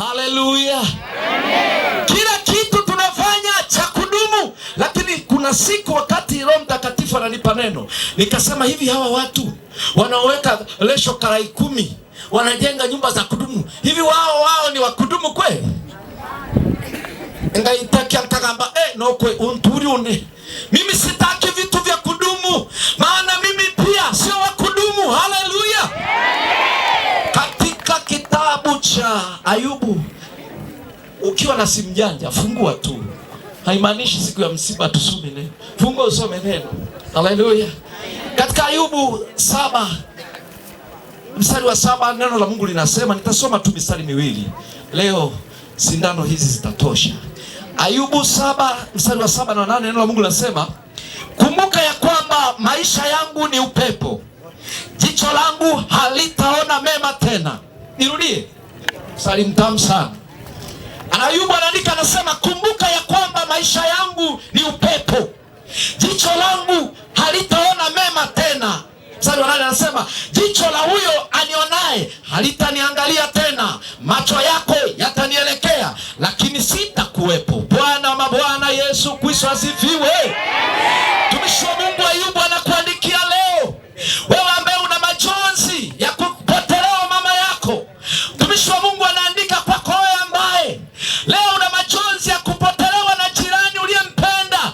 Haleluya. Kila kitu tunafanya cha kudumu, lakini kuna siku wakati Roho Mtakatifu ananipa neno, nikasema hivi, hawa watu wanaoweka lesho karai 10 wanajenga nyumba za kudumu, hivi wao ni wa kudumu kweli? Ngaitakia nkagamba no kwe unturi une, mimi sitaki vitu vya kudumu, maana mimi pia sio wa kudumu. Haleluya. Katika kitabu cha Ayubu, ukiwa na simu janja fungua tu, haimaanishi siku ya msiba tusome neno, fungua usome neno. Haleluya. Katika Ayubu 7 mstari wa 7 neno la Mungu linasema, nitasoma tu mistari miwili leo, sindano hizi zitatosha. Ayubu 7 mstari wa 7 na 8 neno la Mungu linasema, kumbuka ya kwamba maisha yangu ni upepo, jicho langu halitaona mema tena. Nirudie, mstari mtamu sana. Ayubu anaandika, anasema kumbuka ya kwamba maisha yangu ni upepo, jicho langu halitaona mema tena. Mstari wa 8 anasema, jicho la huyo anionaye halitaniangalia tena, macho yako yatanielekea, lakini sitakuwepo. Bwana wa mabwana Yesu Kristo asifiwe. Tumishi wa Mungu Ayubu anakuandikia leo, wewe ambaye una majonzi ya kupotelewa mama yako. Tumishi wa Mungu anaandika kwako wewe ambaye leo una majonzi ya kupotelewa na jirani uliyempenda.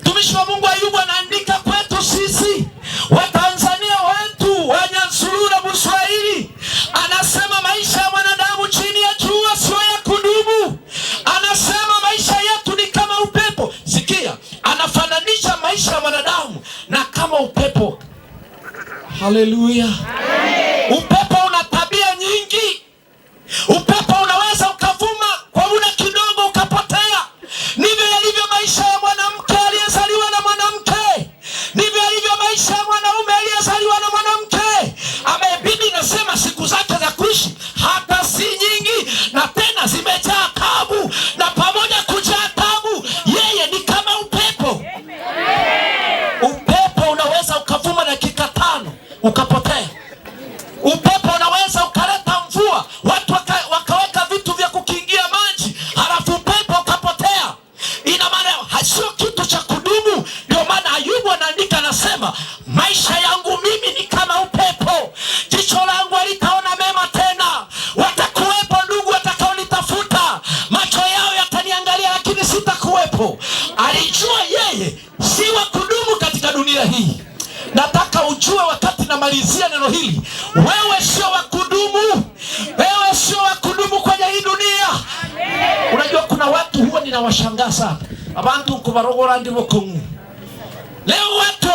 Tumishi wa Mungu Ayubu anaandika kwetu sisi Watanzania wetu wa Nyanzuru na Buswahili, anasema maisha ya mwanadamu chini ya jua sio ya kudumu. Anasema maisha yetu ni kama upepo. Sikia, anafananisha maisha ya mwanadamu na kama upepo. Haleluya. Upepo una tabia nyingi. Upepo unaweza ukavuma kwa muda kidogo ukapotea. Ndivyo yalivyo maisha ya mwanamke aliyezaliwa na mwanamke. Ndivyo yalivyo maisha ya mwanaume aliyezaliwa na mwanamke, ambaye Biblia inasema siku zake za kuishi hata si nyingi, na tena zimejaa taabu, na pamoja kujaa taabu yeye ni kama upepo. Upepo unaweza ukavuma dakika 5 ukapotea. Upepo unaweza ukaleta mvua, watu wakaweka vitu vya kukingia maji, halafu upepo ukapotea. Ina maana sio kitu cha kudumu. Ndio maana Ayubu anaandika, anasema maisha yangu mimi ni kama upepo, jicho langu halitaona mema tena. Watakuwepo ndugu watakaonitafuta, macho yao yataniangalia, lakini sitakuwepo. Alijua yeye si wa kudumu katika dunia hii. Nataka ujue wakati namalizia neno hili, wewe sio wa kudumu. Wewe sio wa kudumu kwenye hii dunia. Unajua kuna watu huwa ninawashangaa sana, abantu kubarogora ndivyo kongu. Leo watu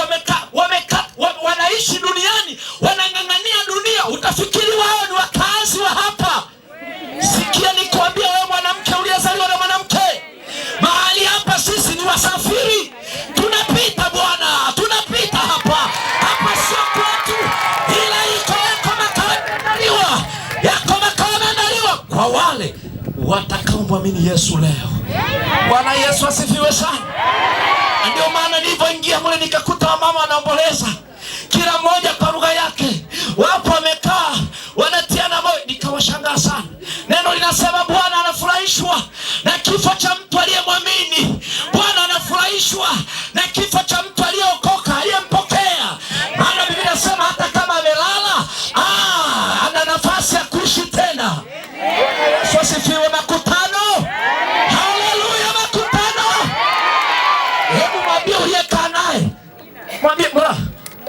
wanaishi duniani, wanang'ang'ania dunia, utafikiri wao ni wakazi wa hapa. Sikia nikwambia wewe mwanamke uliyezaliwa na mwanamke, mahali hapa sisi ni wasafiri, tunapita bwana, tunapita hapa. Hapa sio kwetu, ila yako makao yameandaliwa kwa wale watakaomwamini Yesu leo. Bwana Yesu asifiwe sana. Ndio maana nilipoingia mule nikakuta wamama wanaomboleza, kila mmoja kwa lugha yake, wapo wamekaa wanatiana moyo. Nikawashangaa sana. Neno linasema Bwana anafurahishwa na kifo cha mtu aliyemwamini. Bwana anafurahishwa na kifo cha mtu aliyeokoka, aliyempokea. Maana Biblia inasema hata kama amelala, ana nafasi ya kuishi tena. Yesu asifiwe. Makutano. Haleluya, makutano. Hebu mwambie uliyekaa naye, mwambie bwana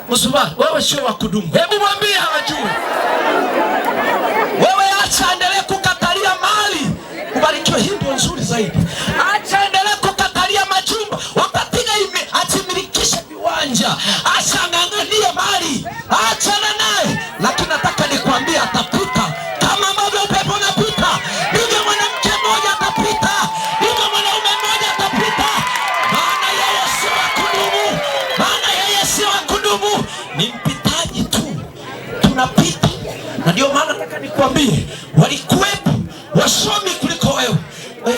Musuba, wewe sio wa kudumu. Hebu mwambie hawajui. Wewe acha endelee kukatalia mali, ubarikiwe. Hii ndio nzuri zaidi. Acha endelee kukatalia majumba, watapiga atimilikishe viwanja. Acha ng'ang'ania mali, acha na naye. Lakini nataka nikwambie atapita kama ambavyo upepo unapita. Ndivyo mwanamke mmoja atapita, ndivyo mwanaume mmoja atapita. Maana yeye sio wa kudumu, maana yeye sio wa kudumu, ni mpitaji tu, tunapita. Na ndio maana nataka nikwambie, walikuwepo wasomi kuliko wewe.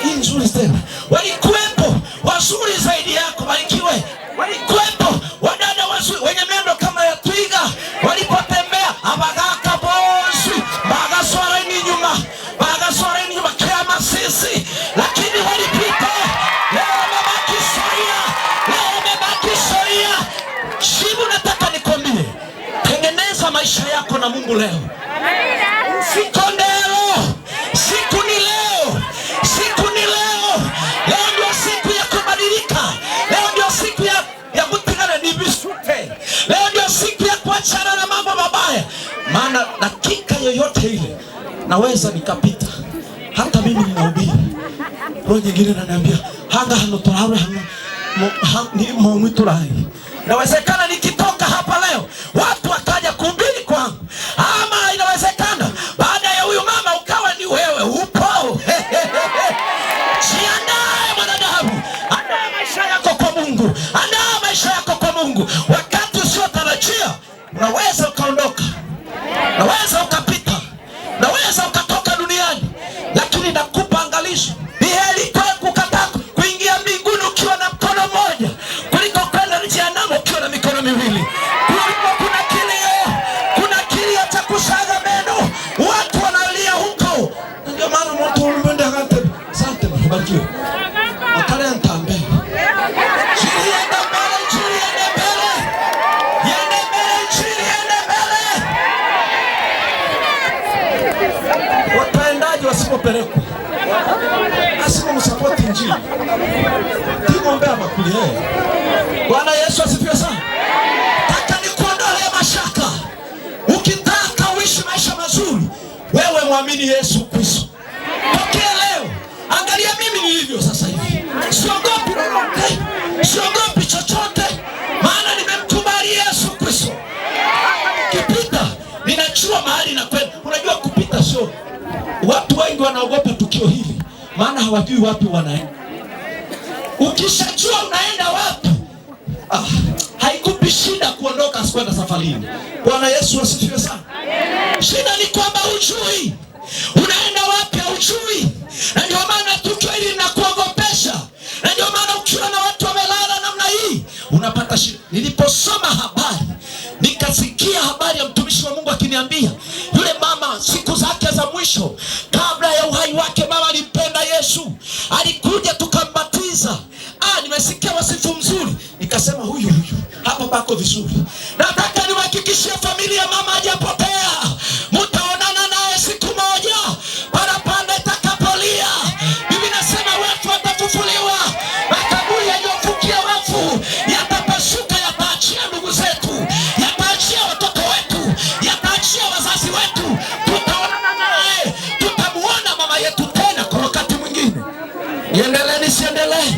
Hii nzuri tena. Walikuwepo wazuri zaidi yako, barikiwe. Walikuwepo wadada wazuri wenye meno kama ya twiga, walipotembea abagaka bosi bagaswara ni nyuma sisi, lakini walipita. Leo wamebaki historia, leo wamebaki historia. Shibu, nataka nikwambie, tengeneza maisha yako na Mungu leo. Sikondelo, siku ni leo, siku ni leo. Leo ndio siku ya kubadilika. Leo ndio siku ya kutingana ni bisute. Leo ndio siku ya kuachana na mambo mabaya. Maana dakika yoyote ile naweza nikapita. Hata mimi ninahubiri, roho nyingine inaniambia hanga hano torawe ni mwiturai. Inawezekana nikitoka hapa leo watu wakaja kuhubiri kwangu, ama inawezekana baada ya huyu mama ukawa ni wewe upo. Jiandae mwanadamu, andaa maisha yako kwa Mungu, andaa maisha yako kwa Mungu. Wakati usiotarajia unaweza ukaondoka, unaweza ukapita, unaweza ukatoka duniani, lakini nakupa angalisho. Ni heri kukataa kuingia mbinguni ukiwa na mkono mmoja kuliko kwenda jehanamu ukiwa na mikono miwili. Kuna kilio cha kusaga meno, watu wanalia huko. Ndio maana mtu ulimwenda hata asante mbarikiwe. Akale ntambe. Chini enda mbele, chini enda mbele. Yende mbele, chini enda mbele. Wataendaje wasipopelekwa? Asimu msapoti njini. Tingombea makuli hee. Bwana Yesu asifiwe sana. Taka ni kuondolea mashaka. Ukitaka uishi maisha mazuri, wewe muamini Yesu Kristo. Tokea leo, angalia mimi nilivyo sasa hivi. Siogopi lolote, siogopi chochote, maana nimemkubali Yesu Kristo. Kipita, ninajua mahali na kwenda. Unajua kupita sio. Watu wengi wanaogopa tukio hili, maana hawajui wapi wanaenda. Ukishajua unaenda wapi, haikupi shida kuondoka kwenda safarini. Bwana Yesu asifiwe sana. Shida ni kwamba hujui unaenda wapi, hujui. Na ndio maana tukio hili linakuogopesha. Na ndio maana ukiwa na watu wamelala namna hii unapata shida. Niliposoma habari, nikasikia habari ya mtumishi wa Mungu akiniambia yule mama siku zake za mwisho, kabla ya uhai wake, mama alimpenda Yesu, alikuja tukambatiza. Nimesikia wasifu mzuri, nikasema huyu hapa pako vizuri. Nataka niwahakikishie familia, mama hajapotea. Mtaonana naye siku moja parapanda itakapolia. Bibi nasema watu watafufuliwa, makaburi yaliyofukia wafu yatapasuka, yataachia ndugu zetu, yataachia watoto wetu, yataachia wazazi wetu. Tutaonana naye, tutamuona mama yetu tena kwa wakati mwingine. Niendelee nisiendelee?